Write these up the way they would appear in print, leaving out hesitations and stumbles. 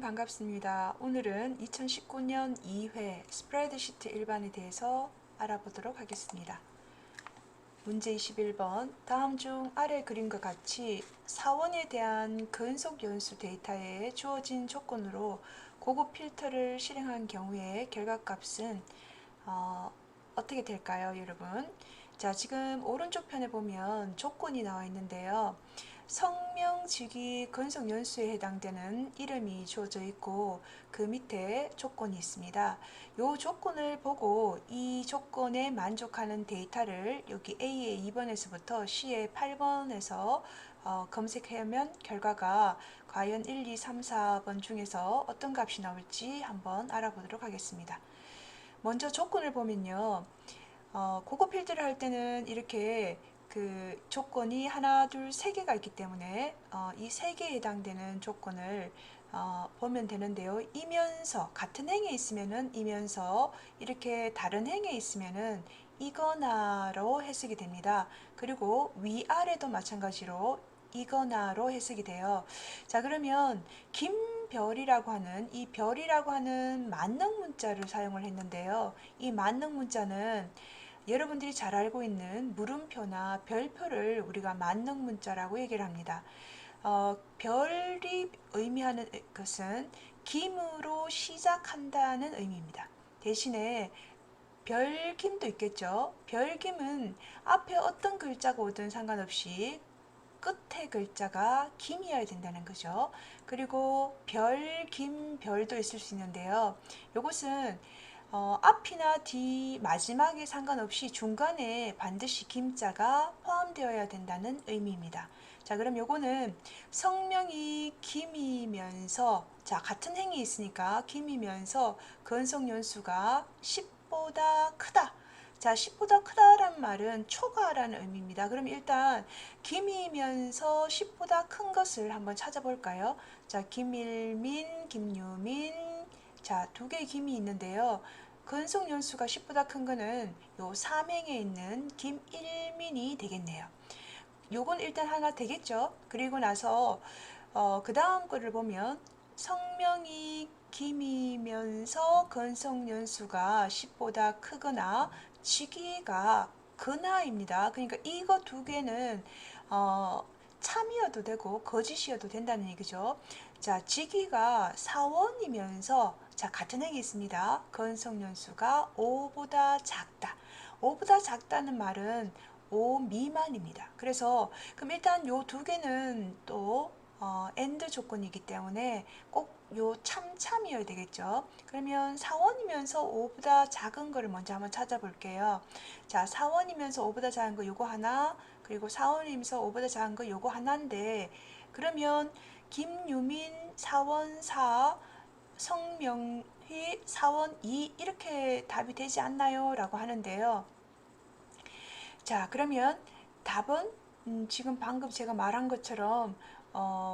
반갑습니다. 오늘은 2019년 2회 스프레드시트 일반에 대해서 알아보도록 하겠습니다. 문제 21번. 다음 중 아래 그림과 같이 사원에 대한 근속 연수 데이터에 주어진 조건으로 고급 필터를 실행한 경우에 결과값은 어떻게 될까요, 여러분? 자, 지금 오른쪽 편에 보면 조건이 나와 있는데요. 성명, 직위, 근속 연수에 해당되는 이름이 주어져 있고 그 밑에 조건이 있습니다. 이 조건을 보고 이 조건에 만족하는 데이터를 여기 A의 2번에서부터 C의 8번에서 검색하면 결과가 과연 1, 2, 3, 4번 중에서 어떤 값이 나올지 한번 알아보도록 하겠습니다. 먼저 조건을 보면요. 고급 필드를 할 때는 이렇게 그 조건이 하나, 둘, 세 개가 있기 때문에 이 세 개에 해당되는 조건을 보면 되는데요. 이면서 같은 행에 있으면은 이면서, 이렇게 다른 행에 있으면은 이거나로 해석이 됩니다. 그리고 위아래도 마찬가지로 이거나로 해석이 돼요. 자, 그러면 김별이라고 하는 이 별이라고 하는 만능 문자를 사용을 했는데요. 이 만능 문자는 여러분들이 잘 알고 있는 물음표나 별표를 우리가 만능 문자라고 얘기를 합니다. 별이 의미하는 것은 김으로 시작한다는 의미입니다. 대신에 별김도 있겠죠. 별김은 앞에 어떤 글자가 오든 상관없이 끝에 글자가 김이어야 된다는 거죠. 그리고 별, 김, 별도 있을 수 있는데요. 이것은 앞이나 뒤, 마지막에 상관없이 중간에 반드시 김자가 포함되어야 된다는 의미입니다. 자, 그럼 요거는 성명이 김이면서, 자, 같은 행이 있으니까 김이면서 근속연수가 10보다 크다. 자, 10보다 크다란 말은 초과라는 의미입니다. 그럼 일단 김이면서 10보다 큰 것을 한번 찾아볼까요? 자, 김일민, 김유민, 자, 두 개의 김이 있는데요. 근속 연수가 10보다 큰 거는 요 삼행에 있는 김일민이 되겠네요. 요건 일단 하나 되겠죠. 그리고 나서 그 다음 거를 보면 성명이 김이면서 근속 연수가 10보다 크거나 직위가 근하입니다. 그러니까 이거 두 개는 참이어도 되고 거짓이어도 된다는 얘기죠. 자, 직위가 사원이면서, 자, 같은 행이 있습니다. 근속연수가 5보다 작다. 5보다 작다는 말은 5 미만입니다. 그래서 그럼 일단 요 두 개는 또 AND 조건이기 때문에 꼭 요 참이어야 되겠죠. 그러면 사원이면서 5보다 작은 거를 먼저 한번 찾아볼게요. 자, 사원이면서 5보다 작은 거 요거 하나, 그리고 사원이면서 5보다 작은 거 요거 하나인데, 그러면 김유민 사원 4, 성명희 사원 2 이렇게 답이 되지 않나요? 라고 하는데요. 자, 그러면 답은 지금 방금 제가 말한 것처럼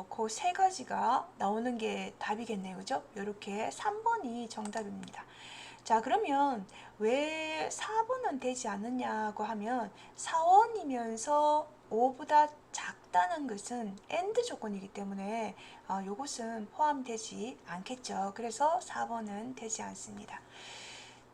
그 세 가지가 나오는 게 답이겠네요. 그죠? 이렇게 3번이 정답입니다. 자, 그러면 왜 4번은 되지 않느냐고 하면 사원이면서 5보다 작다는 것은 AND 조건이기 때문에 이것은 포함되지 않겠죠. 그래서 4번은 되지 않습니다.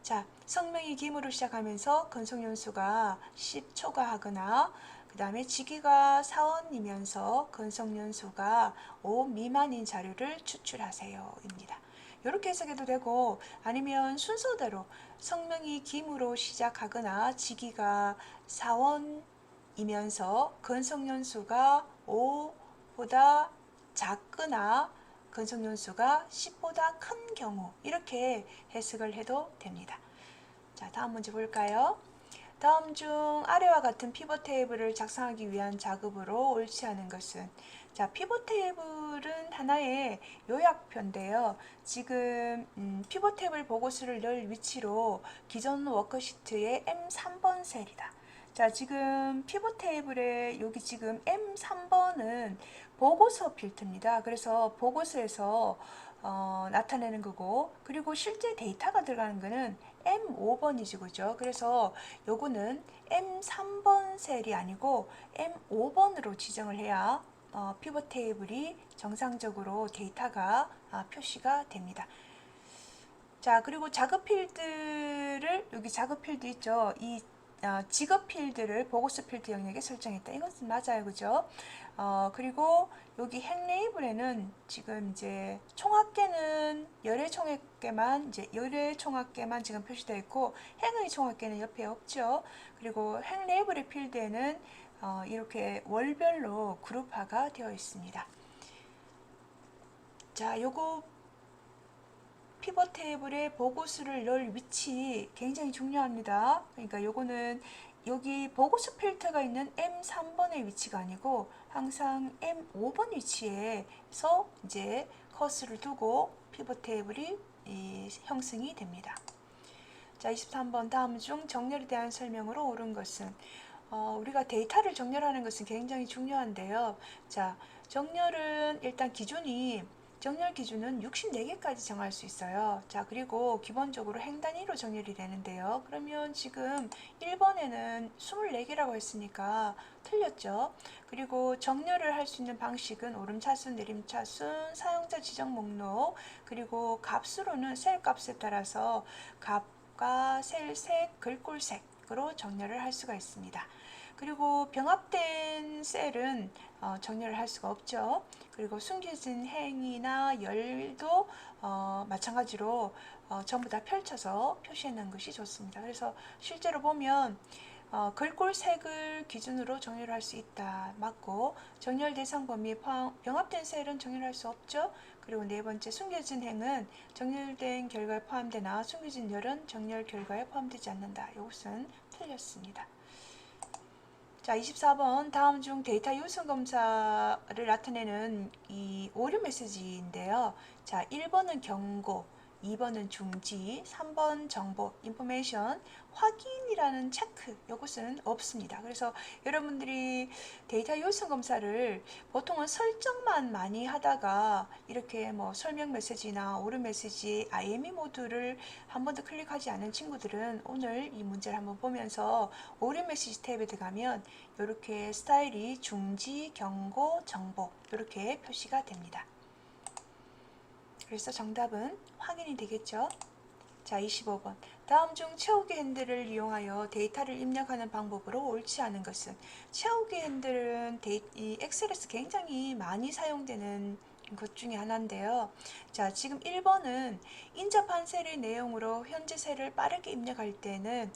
자, 성명이 김으로 시작하면서 근속연수가 10 초과하거나 그 다음에 직위가 사원이면서 근속연수가 5 미만인 자료를 추출하세요 입니다. 이렇게 해석해도 되고, 아니면 순서대로 성명이 김으로 시작하거나 직위가 사원이면서 근속연수가 5보다 작거나 근속연수가 10보다 큰 경우, 이렇게 해석을 해도 됩니다. 자, 다음 문제 볼까요? 다음 중 아래와 같은 피벗 테이블을 작성하기 위한 작업으로 옳지 않은 것은? 자, 피벗 테이블은 하나의 요약표인데요. 지금 피벗 테이블 보고서를 넣을 위치로 기존 워크시트의 M3번 셀이다. 자, 지금 피벗 테이블에 여기 지금 M3번은 보고서 필터입니다. 그래서 보고서에서 나타내는 거고, 그리고 실제 데이터가 들어가는 거는 M5번이죠. 그죠? 그래서 요거는 M3번 셀이 아니고 M5번으로 지정을 해야 피벗 테이블이 정상적으로 데이터가 표시가 됩니다. 자, 그리고 작업 필드를 여기 작업 필드 있죠. 이 직업 필드를 보고서 필드 영역에 설정했다. 이것은 맞아요, 그죠? 그리고 여기 행 레이블에는 지금 이제 총합계는 열의 총합계만 지금 표시되어 있고 행의 총합계는 옆에 없죠. 그리고 행 레이블의 필드에는 이렇게 월별로 그룹화가 되어 있습니다. 자, 요거 피벗 테이블에 보고수를 넣을 위치 굉장히 중요합니다. 그러니까 요거는 여기 보고수 필터가 있는 M3번의 위치가 아니고 항상 M5번 위치에서 이제 커서를 두고 피벗 테이블이 형성이 됩니다. 자, 23번 다음 중 정렬에 대한 설명으로 옳은 것은 우리가 데이터를 정렬하는 것은 굉장히 중요한데요. 자, 정렬은 일단 정렬 기준은 64개까지 정할 수 있어요. 자, 그리고 기본적으로 행 단위로 정렬이 되는데요. 그러면 지금 1번에는 24개라고 했으니까 틀렸죠. 그리고 정렬을 할 수 있는 방식은 오름차순, 내림차순, 사용자 지정 목록, 그리고 값으로는 셀 값에 따라서 값과 셀색, 글꼴색으로 정렬을 할 수가 있습니다. 그리고 병합된 셀은 정렬을 할 수가 없죠. 그리고 숨겨진 행이나 열도 마찬가지로 전부 다 펼쳐서 표시해 놓은 것이 좋습니다. 그래서 실제로 보면 글꼴색을 기준으로 정렬을 할 수 있다. 맞고 정렬 대상 범위에 병합된 셀은 정렬할 수 없죠. 그리고 네 번째 숨겨진 행은 정렬된 결과에 포함되나 숨겨진 열은 정렬 결과에 포함되지 않는다. 이것은 틀렸습니다. 자, 24번 다음 중 데이터 요청 검사를 나타내는 이 오류 메시지인데요. 자, 1번은 경고, 2번은 중지, 3번 정보, 인포메이션, 확인이라는 체크, 이것은 없습니다. 그래서 여러분들이 데이터 요청 검사를 보통은 설정만 많이 하다가 이렇게 뭐 설명 메시지나 오류 메시지, IME 모드를 한 번도 클릭하지 않은 친구들은 오늘 이 문제를 한번 보면서 오류 메시지 탭에 들어가면 이렇게 스타일이 중지, 경고, 정보 이렇게 표시가 됩니다. 그래서 정답은 확인이 되겠죠. 자, 25번. 다음 중 채우기 핸들을 이용하여 데이터를 입력하는 방법으로 옳지 않은 것은 채우기 핸들은 이 엑셀에서 굉장히 많이 사용되는 것 중에 하나인데요. 자, 지금 1번은 인접한 셀의 내용으로 현재 셀을 빠르게 입력할 때는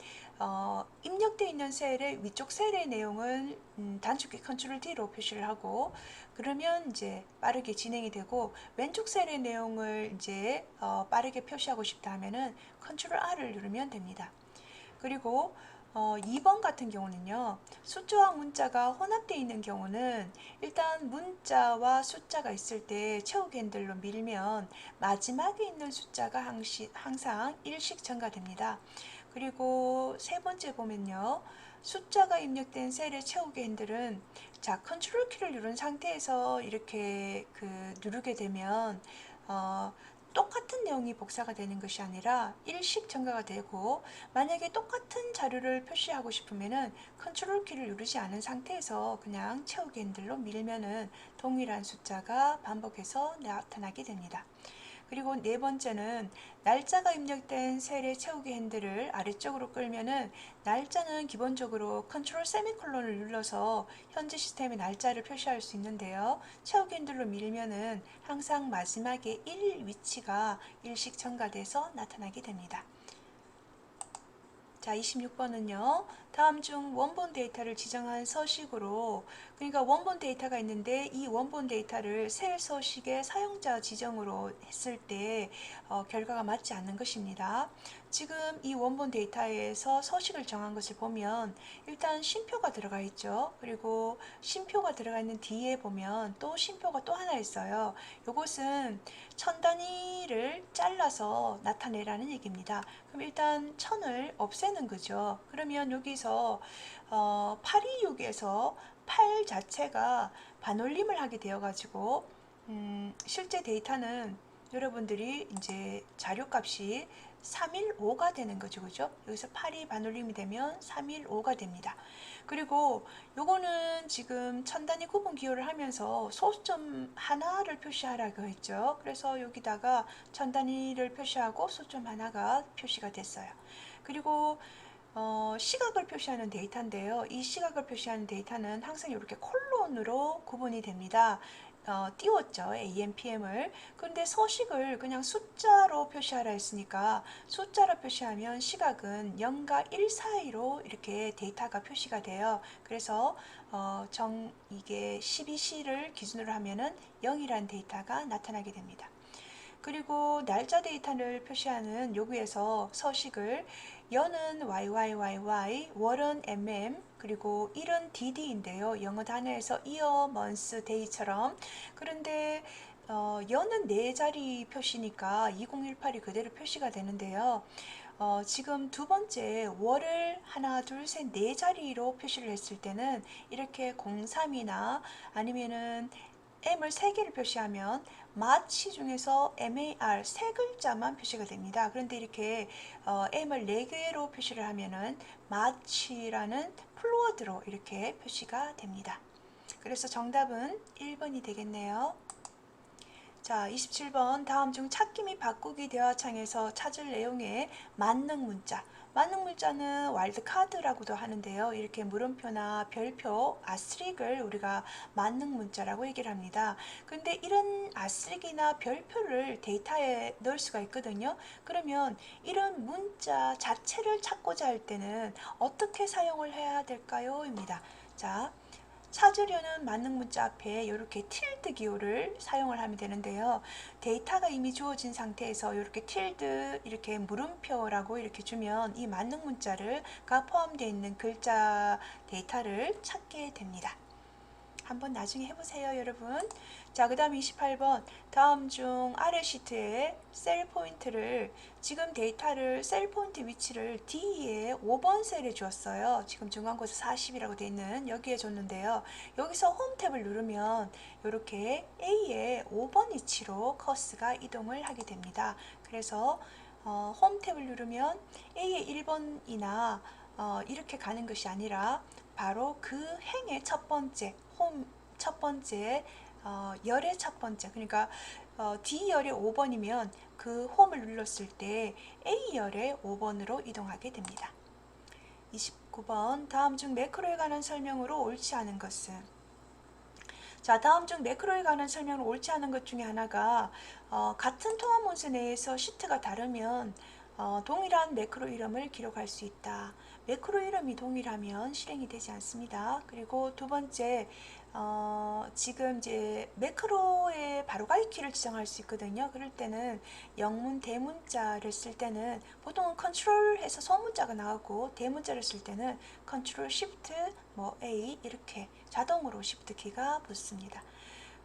입력되어 있는 셀의 위쪽 셀의 내용을 단축키 컨트롤 D로 표시를 하고 그러면 이제 빠르게 진행이 되고 왼쪽 셀의 내용을 이제 빠르게 표시하고 싶다 하면은 컨트롤 R을 누르면 됩니다. 그리고 2번 같은 경우는요. 숫자와 문자가 혼합되어 있는 경우는 일단 문자와 숫자가 있을 때 채우기 핸들로 밀면 마지막에 있는 숫자가 항상 일씩 증가됩니다. 그리고 세 번째 보면요. 숫자가 입력된 셀의 채우기 핸들은 자, 컨트롤 키를 누른 상태에서 이렇게 누르게 되면 똑같은 내용이 복사가 되는 것이 아니라 일씩 증가가 되고 만약에 똑같은 자료를 표시하고 싶으면은 컨트롤 키를 누르지 않은 상태에서 그냥 채우기 핸들로 밀면은 동일한 숫자가 반복해서 나타나게 됩니다. 그리고 네 번째는 날짜가 입력된 셀의 채우기 핸들을 아래쪽으로 끌면은 날짜는 기본적으로 컨트롤 세미콜론을 눌러서 현재 시스템의 날짜를 표시할 수 있는데요. 채우기 핸들로 밀면은 항상 마지막에 1 위치가 일씩 증가돼서 나타나게 됩니다. 자, 26번은요. 다음 중 원본 데이터를 지정한 서식으로 그러니까 원본 데이터가 있는데 이 원본 데이터를 셀 서식의 사용자 지정으로 했을 때 결과가 맞지 않는 것입니다. 지금 이 원본 데이터에서 서식을 정한 것을 보면 일단 쉼표가 들어가 있죠. 그리고 쉼표가 들어가 있는 뒤에 보면 또 쉼표가 또 하나 있어요. 이것은 천 단위를 잘라서 나타내라는 얘기입니다. 그럼 일단 천을 없애는 거죠. 그러면 여기서 826에서 8 자체가 반올림을 하게 되어 가지고 실제 데이터는 여러분들이 이제 자료값이 315가 되는 거죠. 그죠? 여기서 8이 반올림이 되면 315가 됩니다. 그리고 요거는 지금 천단위 구분 기호를 하면서 소수점 하나를 표시하라고 했죠. 그래서 여기다가 천단위를 표시하고 소수점 하나가 표시가 됐어요. 그리고 시각을 표시하는 데이터인데요. 이 시각을 표시하는 데이터는 항상 이렇게 콜론으로 구분이 됩니다. 띄웠죠. AMPM을. 그런데 서식을 그냥 숫자로 표시하라 했으니까 숫자로 표시하면 시각은 0과 1 사이로 이렇게 데이터가 표시가 돼요. 그래서 이게 12C를 기준으로 하면은 0이라는 데이터가 나타나게 됩니다. 그리고 날짜 데이터를 표시하는 요구에서 서식을 연은 YYYY, 월은 MM, 그리고 일은 DD인데요. 영어 단어에서 year, month, day처럼. 그런데 연은 4자리 표시니까 2018이 그대로 표시가 되는데요. 지금 두 번째 월을 하나, 둘, 셋, 4자리로 표시를 했을 때는 이렇게 03이나 아니면은 M을 3개를 표시하면 마치 중에서 MAR 3글자만 표시가 됩니다. 그런데 이렇게 M을 4개로 표시를 하면은 마치라는 플루어드로 이렇게 표시가 됩니다. 그래서 정답은 1번이 되겠네요. 자, 27번 다음 중 찾기 및 바꾸기 대화창에서 찾을 내용에 만능 문자. 만능 문자는 와일드카드라고도 하는데요. 이렇게 물음표나 별표, 아스릭을 우리가 만능 문자라고 얘기를 합니다. 근데 이런 아스릭이나 별표를 데이터에 넣을 수가 있거든요. 그러면 이런 문자 자체를 찾고자 할 때는 어떻게 사용을 해야 될까요? 입니다. 자, 찾으려는 만능 문자 앞에 이렇게 틸드 기호를 사용을 하면 되는데요. 데이터가 이미 주어진 상태에서 이렇게 틸드 이렇게 물음표라고 이렇게 주면 이 만능 문자가 포함되어 있는 글자 데이터를 찾게 됩니다. 한번 나중에 해보세요, 여러분. 자, 그 다음 28번 다음 중 아래 시트에 셀 포인트를 지금 데이터를 셀 포인트 위치를 D에 5번 셀에 주었어요. 지금 중간고사 40이라고 되어 있는 여기에 줬는데요. 여기서 홈 탭을 누르면 이렇게 A의 5번 위치로 커스가 이동을 하게 됩니다. 그래서 홈 탭을 누르면 A의 1번이나 이렇게 가는 것이 아니라 바로 그 행의 첫 번째 홈 첫 번째 열의 첫 번째 그러니까 D열의 5번이면 그 홈을 눌렀을 때 A열의 5번으로 이동하게 됩니다. 29번 다음 중 매크로에 관한 설명으로 옳지 않은 것은 자, 다음 중 매크로에 관한 설명으로 옳지 않은 것 중에 하나가 같은 통합 문서 내에서 시트가 다르면 동일한 매크로 이름을 기록할 수 있다. 매크로 이름이 동일하면 실행이 되지 않습니다. 그리고 두 번째, 지금 이제 매크로의 바로가기 키를 지정할 수 있거든요. 그럴 때는 영문 대문자를 쓸 때는 보통은 컨트롤 해서 소문자가 나오고 대문자를 쓸 때는 컨트롤 시프트 뭐 A 이렇게 자동으로 시프트 키가 붙습니다.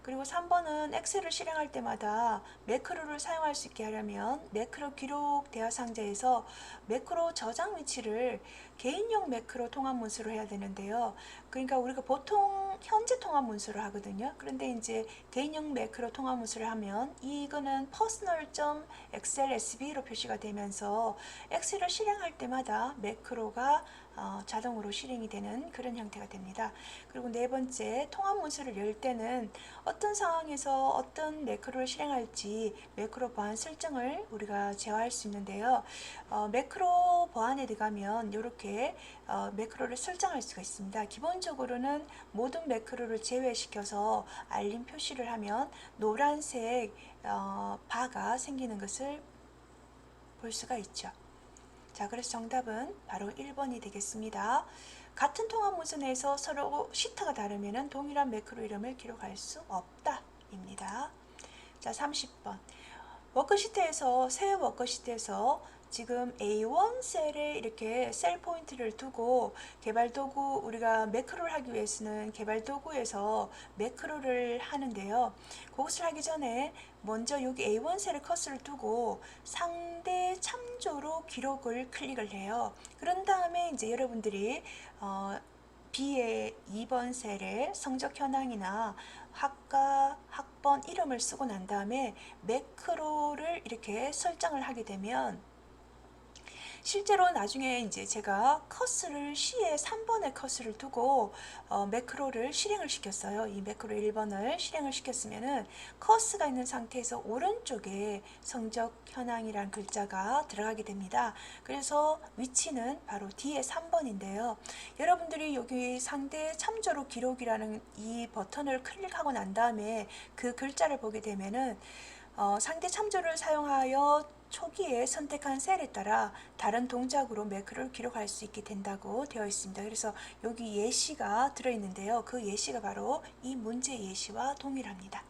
그리고 3번은 엑셀을 실행할 때마다 매크로를 사용할 수 있게 하려면 매크로 기록 대화 상자에서 매크로 저장 위치를 개인용 매크로 통합 문서로 해야 되는데요. 그러니까 우리가 보통 현재 통합 문서로 하거든요. 그런데 이제 개인용 매크로 통합 문서를 하면 이거는 personal.excelSB로 표시가 되면서 엑셀을 실행할 때마다 매크로가 자동으로 실행이 되는 그런 형태가 됩니다. 그리고 네 번째, 통합 문서를 열 때는 어떤 상황에서 어떤 매크로를 실행할지 매크로 보안 설정을 우리가 제어할 수 있는데요. 매크로 보안에 들어가면 이렇게 매크로를 설정할 수가 있습니다. 기본적으로는 모든 매크로를 제외시켜서 알림 표시를 하면 노란색 바가 생기는 것을 볼 수가 있죠. 자, 그래서 정답은 바로 1번이 되겠습니다. 같은 통합 문서 내에서 서로 시트가 다르면 동일한 매크로 이름을 기록할 수 없다 입니다. 자, 30번 워크시트에서 새 워크시트에서 지금 A1 셀에 이렇게 셀 포인트를 두고 개발 도구 우리가 매크로를 하기 위해서는 개발 도구에서 매크로를 하는데요. 그것을 하기 전에 먼저 여기 A1 셀에 커서를 두고 상대 참조로 기록을 클릭을 해요. 그런 다음에 이제 여러분들이 B의 2번 셀에 성적 현황이나 학과, 학번 이름을 쓰고 난 다음에 매크로를 이렇게 설정을 하게 되면 실제로 나중에 이제 제가 커스를 C에 3번의 커스를 두고 매크로를 실행을 시켰어요. 이 매크로 1번을 실행을 시켰으면은 커스가 있는 상태에서 오른쪽에 성적 현황이란 글자가 들어가게 됩니다. 그래서 위치는 바로 D의 3번인데요. 여러분들이 여기 상대 참조로 기록이라는 이 버튼을 클릭하고 난 다음에 그 글자를 보게 되면은 상대 참조를 사용하여 초기에 선택한 셀에 따라 다른 동작으로 매크로를 기록할 수 있게 된다고 되어 있습니다. 그래서 여기 예시가 들어있는데요. 그 예시가 바로 이 문제 예시와 동일합니다.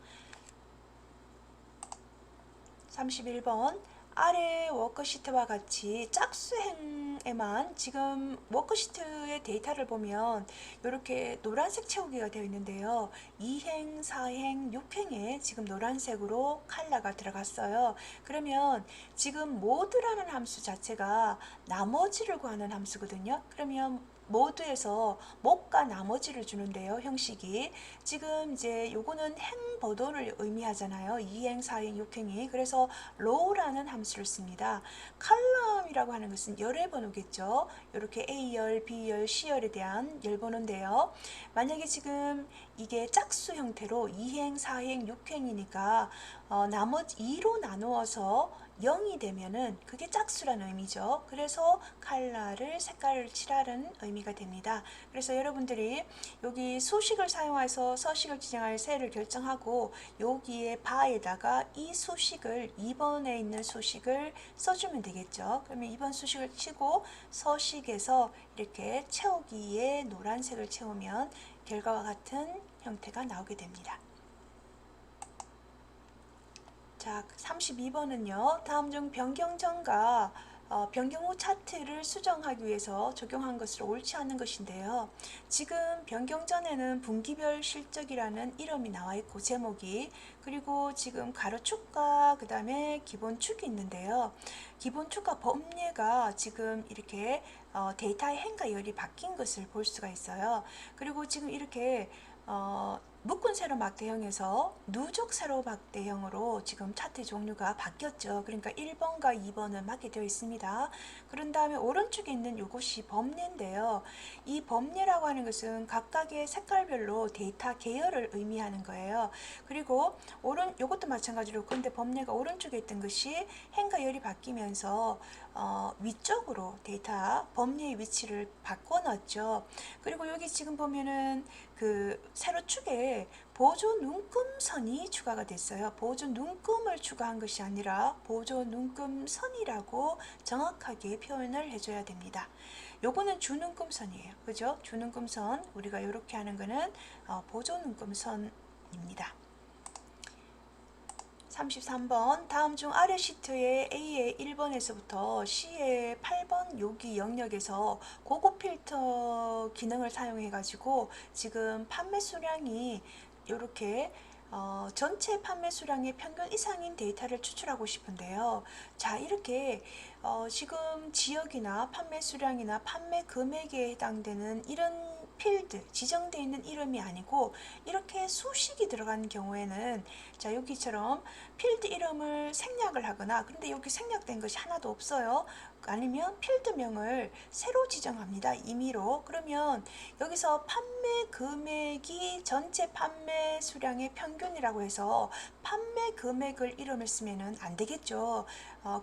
31번 아래 워크시트와 같이 짝수행에만 지금 워크시트의 데이터를 보면 이렇게 노란색 채우기가 되어 있는데요. 2행, 4행, 6행에 지금 노란색으로 컬러가 들어갔어요. 그러면 지금 모드라는 함수 자체가 나머지를 구하는 함수거든요. 그러면 모드에서 목과 나머지를 주는데요. 형식이 지금 이제 요거는 행 버도를 의미하잖아요. 2행, 4행, 6행이. 그래서 row라는 함수를 씁니다. 칼럼이라고 하는 것은 열의 번호겠죠. 이렇게 A열, B열, C열에 대한 열 번호인데요. 만약에 지금 이게 짝수 형태로 2행, 4행, 6행이니까 나머지 2로 나누어서 0이 되면은 그게 짝수라는 의미죠. 그래서 컬러를 색깔을 칠하는 의미가 됩니다. 그래서 여러분들이 여기 수식을 사용해서 서식을 지정할 셀을 결정하고 여기에 바에다가 이 수식을 2번에 있는 수식을 써주면 되겠죠. 그러면 2번 수식을 치고 서식에서 이렇게 채우기에 노란색을 채우면 결과와 같은 형태가 나오게 됩니다. 자, 32번은요. 다음 중 변경 전과 변경 후 차트를 수정하기 위해서 적용한 것으로 옳지 않은 것인데요. 지금 변경 전에는 분기별 실적이라는 이름이 나와 있고 제목이 그리고 지금 가로축과 그 다음에 기본축이 있는데요. 기본축과 범례가 지금 이렇게 데이터의 행과 열이 바뀐 것을 볼 수가 있어요. 그리고 지금 이렇게 묶은 세로 막대형에서 누적 세로 막대형으로 지금 차트 종류가 바뀌었죠. 그러니까 1번과 2번은 맞게 되어 있습니다. 그런 다음에 오른쪽에 있는 이것이 범례인데요. 이 범례라고 하는 것은 각각의 색깔별로 데이터 계열을 의미하는 거예요. 그리고 이것도 마찬가지로 근데 범례가 오른쪽에 있던 것이 행과 열이 바뀌면서 위쪽으로 데이터 범례의 위치를 바꿔놨죠. 그리고 여기 지금 보면은 그 세로축에 보조 눈금선이 추가가 됐어요. 보조 눈금을 추가한 것이 아니라 보조 눈금선이라고 정확하게 표현을 해줘야 됩니다. 요거는 주눈금선이에요. 그죠? 주눈금선 우리가 이렇게 하는 거는 보조 눈금선입니다. 33번 다음 중 아래 시트의 A의 1번에서부터 C의 8번 여기 영역에서 고급 필터 기능을 사용해 가지고 지금 판매 수량이 이렇게 전체 판매 수량의 평균 이상인 데이터를 추출하고 싶은데요. 자, 이렇게 지금 지역이나 판매 수량이나 판매 금액에 해당되는 이런 필드, 지정되어 있는 이름이 아니고 이렇게 수식이 들어간 경우에는 자, 여기처럼 필드 이름을 생략을 하거나 그런데 여기 생략된 것이 하나도 없어요. 아니면 필드명을 새로 지정합니다. 임의로. 그러면 여기서 판매 금액이 전체 판매 수량의 평균이라고 해서 판매 금액을 이름을 쓰면 안 되겠죠.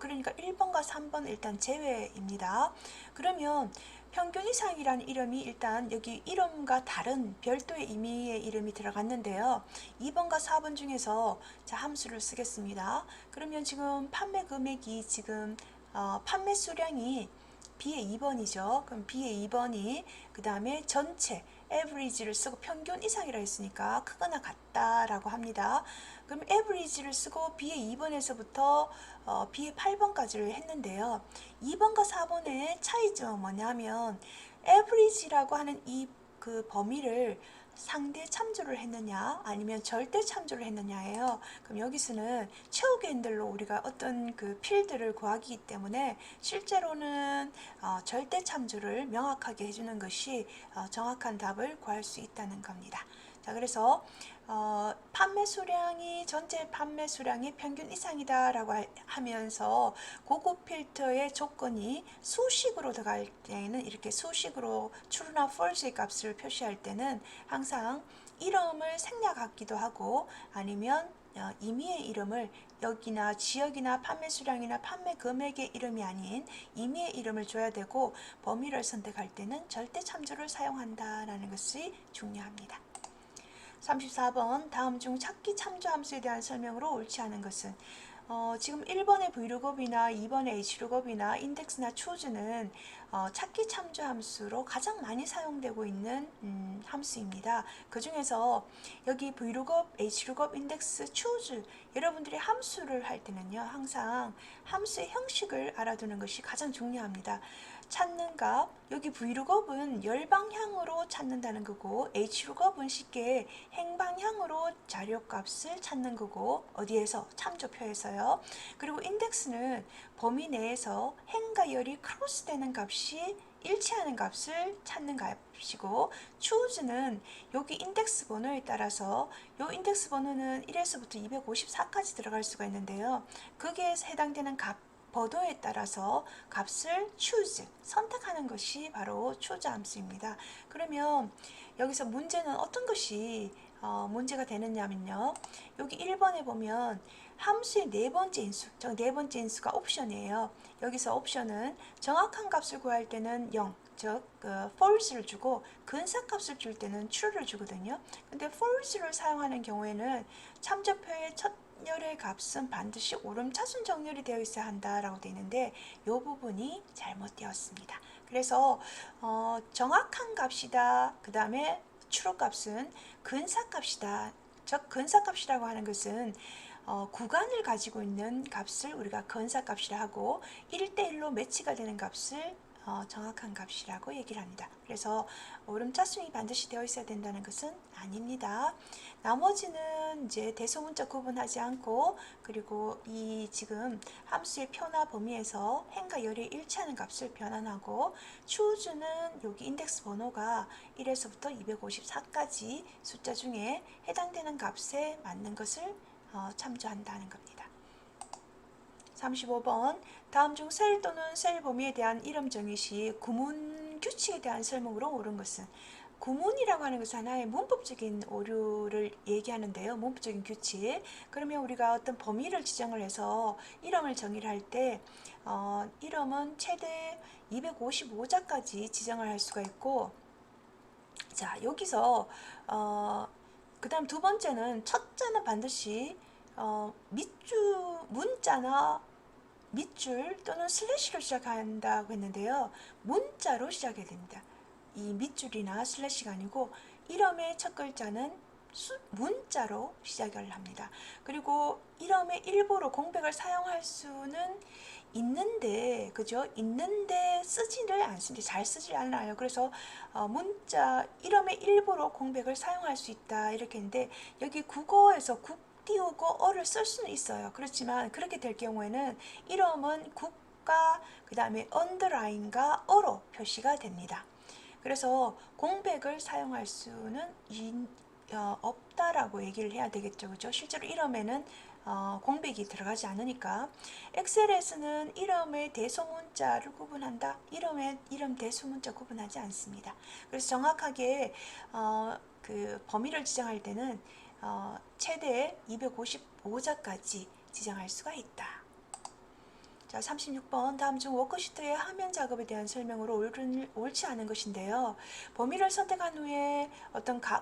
그러니까 1번과 3번 일단 제외입니다. 그러면 평균 이상이라는 이름이 일단 여기 이름과 다른 별도의 의미의 이름이 들어갔는데요. 2번과 4번 중에서 자, 함수를 쓰겠습니다. 그러면 지금 판매 금액이 지금 판매 수량이 B의 2번이죠. 그럼 B의 2번이 그 다음에 전체 average를 쓰고 평균 이상이라 했으니까 크거나 같다라고 합니다. 그럼 average를 쓰고 B의 2번에서부터 B의 8번까지를 했는데요. 2번과 4번의 차이점은 뭐냐면 average라고 하는 이 그 범위를 상대 참조를 했느냐 아니면 절대 참조를 했느냐예요. 그럼 여기서는 최후의 핸들로 우리가 어떤 그 필드를 구하기 때문에 실제로는 절대 참조를 명확하게 해주는 것이 정확한 답을 구할 수 있다는 겁니다. 자, 그래서 판매 수량이 전체 판매 수량의 평균 이상이다라고 하면서 고급 필터의 조건이 수식으로 들어갈 때에는 이렇게 수식으로 true나 false의 값을 표시할 때는 항상 이름을 생략하기도 하고 아니면 임의의 이름을 여기나 지역이나 판매 수량이나 판매 금액의 이름이 아닌 임의의 이름을 줘야 되고 범위를 선택할 때는 절대 참조를 사용한다라는 것이 중요합니다. 34번 다음 중 찾기 참조 함수에 대한 설명으로 옳지 않은 것은 지금 1번의 vlookup이나 2번의 hlookup이나 index나 choose는 찾기 참조 함수로 가장 많이 사용되고 있는 함수입니다. 그 중에서 여기 vlookup, hlookup, index, choose 여러분들이 함수를 할 때는요 항상 함수의 형식을 알아두는 것이 가장 중요합니다. 찾는 값, 여기 vlookup은 열방향으로 찾는다는 거고 hlookup은 쉽게 행방향으로 자료값을 찾는 거고 어디에서? 참조표에서요. 그리고 index는 범위 내에서 행과 열이 크로스되는 값이 일치하는 값을 찾는 값이고 choose는 여기 인덱스 번호에 따라서 요 인덱스 번호는 1에서부터 254까지 들어갈 수가 있는데요. 거기에 해당되는 값 번호에 따라서 값을 choose, 선택하는 것이 바로 choose 함수입니다. 그러면 여기서 문제는 어떤 것이 문제가 되느냐면요. 여기 1번에 보면 함수의 네 번째 인수, 네 번째 인수가 옵션이에요. 여기서 옵션은 정확한 값을 구할 때는 0, 즉 false를 주고 근사값을 줄 때는 true를 주거든요. 근데 false를 사용하는 경우에는 참조표의 첫 열의 값은 반드시 오름차순 정렬이 되어 있어야 한다라고 되어 있는데 이 부분이 잘못되었습니다. 그래서 정확한 값이다. 그 다음에 true 값은 근사값이다. 즉 근사값이라고 하는 것은 구간을 가지고 있는 값을 우리가 근사값이라 하고 1대1로 매치가 되는 값을 정확한 값이라고 얘기를 합니다. 그래서 오름차순이 반드시 되어 있어야 된다는 것은 아닙니다. 나머지는 이제 대소문자 구분하지 않고 그리고 이 지금 함수의 표나 범위에서 행과 열이 일치하는 값을 변환하고 choose는 여기 인덱스 번호가 1에서부터 254까지 숫자 중에 해당되는 값에 맞는 것을 참조한다는 겁니다. 35번 다음 중 셀 또는 셀 범위에 대한 이름 정의 시 구문 규칙에 대한 설명으로 옳은 것은 구문이라고 하는 것은 하나의 문법적인 오류를 얘기하는데요. 문법적인 규칙. 그러면 우리가 어떤 범위를 지정을 해서 이름을 정의를 할 때 이름은 최대 255자까지 지정을 할 수가 있고 자 여기서 그 다음 두 번째는 첫자는 반드시 문자나 밑줄 또는 슬래시로 시작한다고 했는데요. 문자로 시작해야 됩니다. 이 밑줄이나 슬래시가 아니고 이름의 첫 글자는 문자로 시작을 합니다. 그리고 이름의 일부러 공백을 사용할 수는 있는데 그죠? 있는데 쓰지를 않습니다. 잘 쓰지 않아요. 그래서 문자 이름의 일부러 공백을 사용할 수 있다 이렇게 했는데 여기 국어에서 국 띄우고 어를 쓸 수는 있어요. 그렇지만 그렇게 될 경우에는 이름은 국과 그 다음에 언더라인과 어로 표시가 됩니다. 그래서 공백을 사용할 수는 없다라고 얘기를 해야 되겠죠. 그죠? 실제로 이름에는 공백이 들어가지 않으니까 엑셀에서는 이름의 대소문자를 구분한다. 이름 대소문자 구분하지 않습니다. 그래서 정확하게 그 범위를 지정할 때는 최대 255자까지 지정할 수가 있다. 자, 36번 다음 중 워크시트의 화면 작업에 대한 설명으로 옳지 않은 것인데요. 범위를 선택한 후에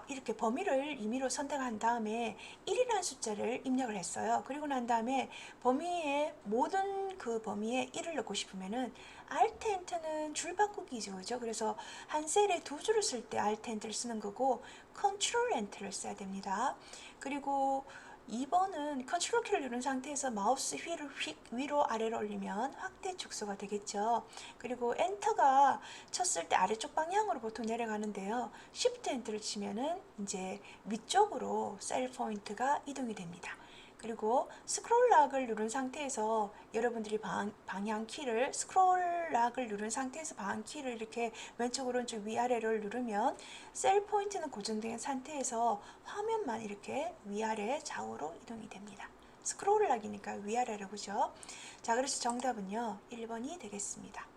이렇게 범위를 임의로 선택한 다음에 1이라는 숫자를 입력을 했어요. 그리고 난 다음에 범위에 모든 그 범위에 1을 넣고 싶으면은 Alt Enter는 줄 바꾸기죠. 그죠? 그래서 한 셀에 두 줄을 쓸 때 Alt Enter를 쓰는 거고 Control Enter를 써야 됩니다. 그리고 2번은 컨트롤 키를 누른 상태에서 마우스 휠을 휙 위로 아래로 올리면 확대 축소가 되겠죠. 그리고 엔터가 쳤을 때 아래쪽 방향으로 보통 내려가는데요. Shift 엔터를 치면은 이제 위쪽으로 셀 포인트가 이동이 됩니다. 그리고 스크롤 락을 누른 상태에서 여러분들이 방향 키를 스크롤 락을 누른 상태에서 방향 키를 이렇게 왼쪽 오른쪽 위아래를 누르면 셀 포인트는 고정된 상태에서 화면만 이렇게 위아래 좌우로 이동이 됩니다. 스크롤 락이니까 위아래로 그죠? 자, 그래서 정답은요 1번이 되겠습니다.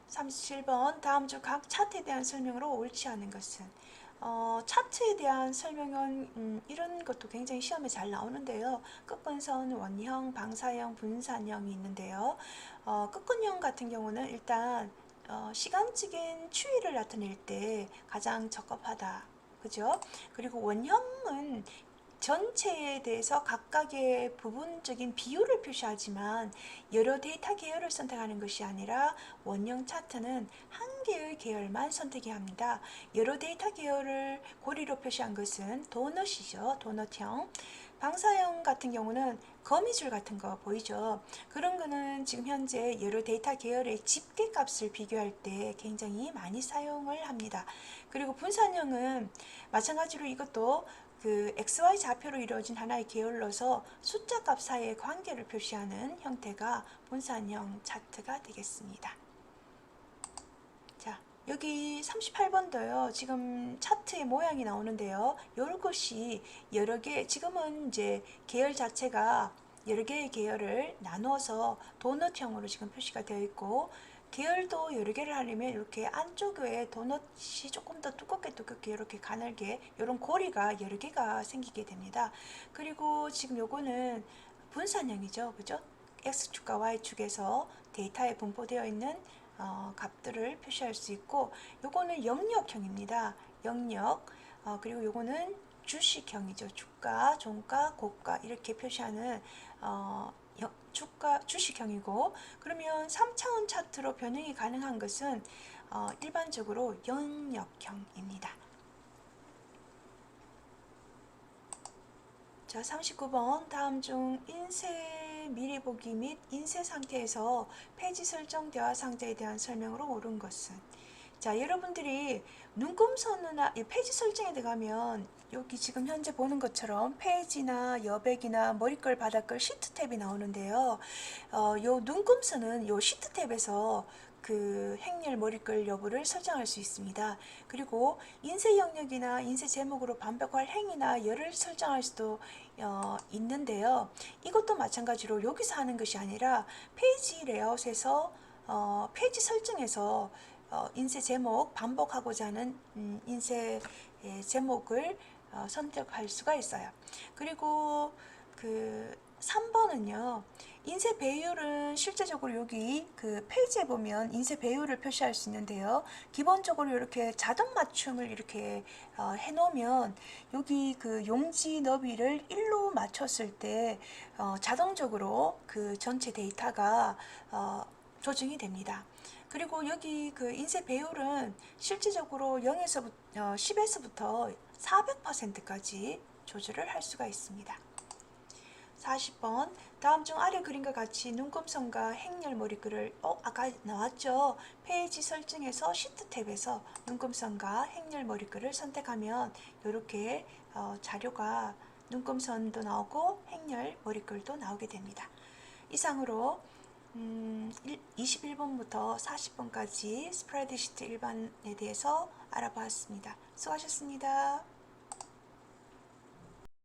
37번 다음 중 각 차트에 대한 설명으로 옳지 않은 것은 차트에 대한 설명은 이런 것도 굉장히 시험에 잘 나오는데요. 끝근선, 원형, 방사형, 분산형이 있는데요. 끝근형 같은 경우는 일단 시간적인 추이를 나타낼 때 가장 적합하다. 그죠? 그리고 원형은 전체에 대해서 각각의 부분적인 비율을 표시하지만 여러 데이터 계열을 선택하는 것이 아니라 원형 차트는 한 개의 계열만 선택해야 합니다. 여러 데이터 계열을 고리로 표시한 것은 도넛이죠. 도넛형. 방사형 같은 경우는 거미줄 같은 거 보이죠? 그런 거는 지금 현재 여러 데이터 계열의 집계값을 비교할 때 굉장히 많이 사용을 합니다. 그리고 분산형은 마찬가지로 이것도 그 XY 좌표로 이루어진 하나의 계열로서 숫자 값 사이의 관계를 표시하는 형태가 분산형 차트가 되겠습니다. 자, 여기 38번도요. 지금 차트의 모양이 나오는데요. 이것이 여러 개, 지금은 이제 계열 자체가 여러 개의 계열을 나누어서 도넛형으로 지금 표시가 되어 있고 계열도 여러 개를 하려면 이렇게 안쪽에 도넛이 조금 더 두껍게 이렇게 가늘게 이런 고리가 여러 개가 생기게 됩니다. 그리고 지금 요거는 분산형이죠. 그죠? X축과 Y축에서 데이터에 분포되어 있는 값들을 표시할 수 있고 요거는 영역형입니다. 영역. 그리고 요거는 주식형이죠. 주가, 종가, 고가 이렇게 표시하는 주가 주식형이고 그러면 3차원 차트로 변형이 가능한 것은 일반적으로 영역형입니다. 자, 39번 다음 중 인쇄 미리 보기 및 인쇄 상태에서 페이지 설정 대화 상자에 대한 설명으로 옳은 것은 자, 여러분들이 눈금선이나 페이지 설정에 들어가면 여기 지금 현재 보는 것처럼 페이지나 여백이나 머릿글, 바닥글, 시트 탭이 나오는데요. 요 눈금선은 요 시트 탭에서 그 행렬 머릿글 여부를 설정할 수 있습니다. 그리고 인쇄 영역이나 인쇄 제목으로 반복할 행위나 열을 설정할 수도 있는데요. 이것도 마찬가지로 여기서 하는 것이 아니라 페이지 레이아웃에서 페이지 설정에서 인쇄 제목 반복하고자 하는 인쇄 제목을 선택할 수가 있어요. 그리고 그 3번은요. 인쇄 배열은 실제적으로 여기 그 페이지에 보면 인쇄 배열을 표시할 수 있는데요. 기본적으로 이렇게 자동 맞춤을 이렇게 해 놓으면 여기 그 용지 너비를 1로 맞췄을 때 자동적으로 그 전체 데이터가 조정이 됩니다. 그리고 여기 그 인쇄 배율은 실질적으로 0에서 10에서부터 400%까지 조절을 할 수가 있습니다. 40번 다음 중 아래 그림과 같이 눈금선과 행렬 머리글을 아까 나왔죠. 페이지 설정에서 시트 탭에서 눈금선과 행렬 머리글을 선택하면 이렇게 자료가 눈금선도 나오고 행렬 머리글도 나오게 됩니다. 이상으로 21번부터 40번까지 스프레드시트 일반에 대해서 알아보았습니다. 수고하셨습니다.